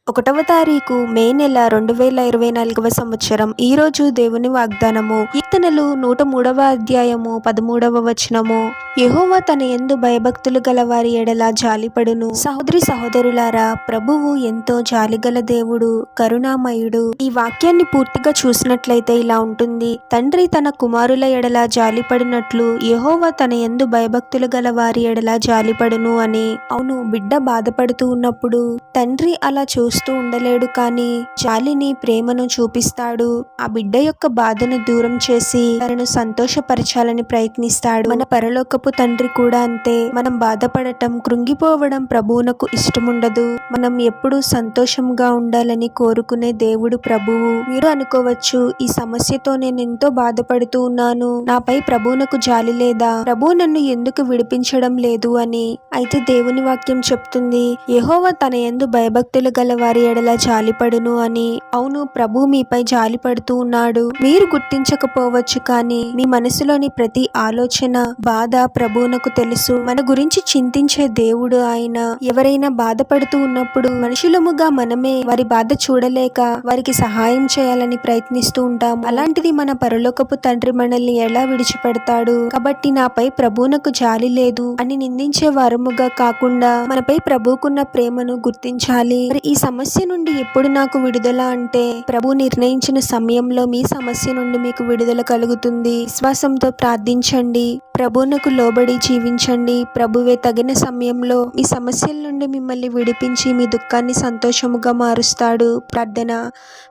1వ తారీఖు మే నెల 2024వ సంవత్సరం. ఈరోజు దేవుని వాగ్దానము. కీర్తనలు 103వ అధ్యాయము 13వ వచనము. యెహోవా తన యందు భయభక్తులు గల వారి ఎడల జాలిపడును. సహోదరి సహోదరులారా, ప్రభువు ఎంతో జాలిగల దేవుడు, కరుణామయుడు. ఈ వాక్యాన్ని పూర్తిగా చూసినట్లయితే ఇలా ఉంటుంది: తండ్రి తన కుమారుల ఎడల జాలిపడినట్లు యెహోవా తన యందు భయభక్తులు గల వారి ఎడల జాలిపడును అని. అవును, బిడ్డ బాధపడుతూ ఉన్నప్పుడు తండ్రి అలా చూస్తూ ఉండలేడు, కానీ జాలిని, ప్రేమను చూపిస్తాడు. ఆ బిడ్డ యొక్క బాధను దూరం చేసి తనను సంతోషపరచాలని ప్రయత్నిస్తాడు. మన పరలోకపు తండ్రి కూడా అంతే. మనం బాధపడటం, కృంగిపోవడం ప్రభువునకు ఇష్టముండదు. మనం ఎప్పుడూ సంతోషంగా ఉండాలని కోరుకునే దేవుడు ప్రభువు. మీరు అనుకోవచ్చు, ఈ సమస్యతో నేను ఎంతో బాధపడుతూ ఉన్నాను, నాపై ప్రభువునకు జాలి లేదా, ప్రభువు నన్ను ఎందుకు విడిపించడం లేదు అని. అయితే దేవుని వాక్యం చెప్తుంది, యెహోవా తన యందు భయభక్తులు గల వారి ఎడల జాలిపడును అని. అవును, ప్రభు మీపై జాలి పడుతూ ఉన్నాడు. మీరు గుర్తించకపోవచ్చు, కానీ మీ మనసులోని ప్రతి ఆలోచన, బాధ ప్రభువునకు తెలుసు. మన గురించి చింతించే దేవుడు ఆయన. ఎవరైనా బాధపడుతూ ఉన్నప్పుడు మనుషులముగా మనమే వారి బాధ చూడలేక వారికి సహాయం చేయాలని ప్రయత్నిస్తూ ఉంటాం. అలాంటిది మన పరలోకపు తండ్రి మనల్ని ఎలా విడిచిపెడతాడు? కాబట్టి నాపై ప్రభువునకు జాలి లేదు అని నిందించే వారముగా కాకుండా మనపై ప్రభువుకున్న ప్రేమను గుర్తించాలి. మరి ఈ సమస్య నుండి ఎప్పుడు నాకు విడుదల అంటే, ప్రభు నిర్ణయించిన సమయంలో మీ సమస్య నుండి మీకు విడుదల కలుగుతుంది. విశ్వాసంతో ప్రార్థించండి, ప్రభువునకు లోబడి జీవించండి. ప్రభువే తగిన సమయంలో మీ సమస్యల నుండి మిమ్మల్ని విడిపించి మీ దుఃఖాన్ని సంతోషముగా మారుస్తాడు. ప్రార్థన.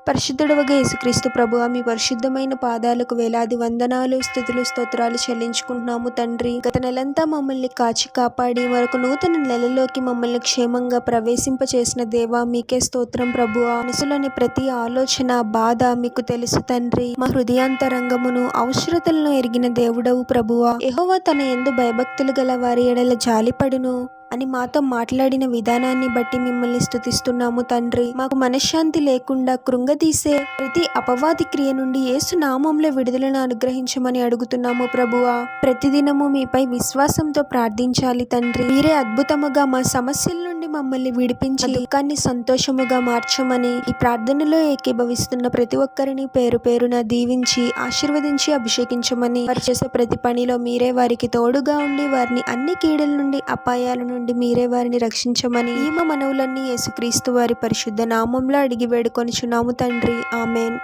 పరిశుద్ధుడవగా యేసుక్రీస్తు ప్రభువా, మీ పరిశుద్ధమైన పాదాలకు వేలాది వందనాలు, స్తుతులు, స్తోత్రాలు చెల్లించుకుంటున్నాము తండ్రి. గత నెలంతా మమ్మల్ని కాచి కాపాడి మరొక నూతన నెలలోకి మమ్మల్ని క్షేమంగా ప్రవేశింపచేసిన దేవా, మీకే స్తోత్రం ప్రభువా. మనసులోని ప్రతి ఆలోచన, బాధ మీకు తెలుసు తండ్రి. మా హృదయాంతరంగమును, అవసరతలను ఎరిగిన దేవుడవు ప్రభువా. యెహోవా తన యందు భయభక్తులు గల వారి ఎడల జాలిపడును అని మాతో మాట్లాడిన విధానాన్ని బట్టి మిమ్మల్ని స్తుతిస్తున్నాము తండ్రి. మాకు మనశ్శాంతి లేకుండా కృంగదీసే ప్రతి అపవాది క్రియ నుండి యేసు నామంలో విడుదలను అనుగ్రహించమని అడుగుతున్నాము ప్రభువా. ప్రతిదినము మీపై విశ్వాసంతో ప్రార్థించాలి తండ్రి. మీరే అద్భుతముగా మా సమస్యల నుండి మమ్మల్ని విడిపించి దుఃఖాన్ని సంతోషముగా మార్చమని ఈ ప్రార్థనలో ఏకీభవిస్తున్న ప్రతి ఒక్కరిని పేరు పేరున దీవించి ఆశీర్వదించి అభిషేకించమని, వారు చేసే ప్రతి పనిలో మీరే వారికి తోడుగా ఉండి వారిని అన్ని కీడుల నుండి, అపాయాల నుండి మీరే వారిని రక్షించమని ఈ మా మనవులన్నీ యేసుక్రీస్తు వారి పరిశుద్ధ నామంలో అడిగి వేడుకొనుచున్నాము తండ్రి. ఆమేన్.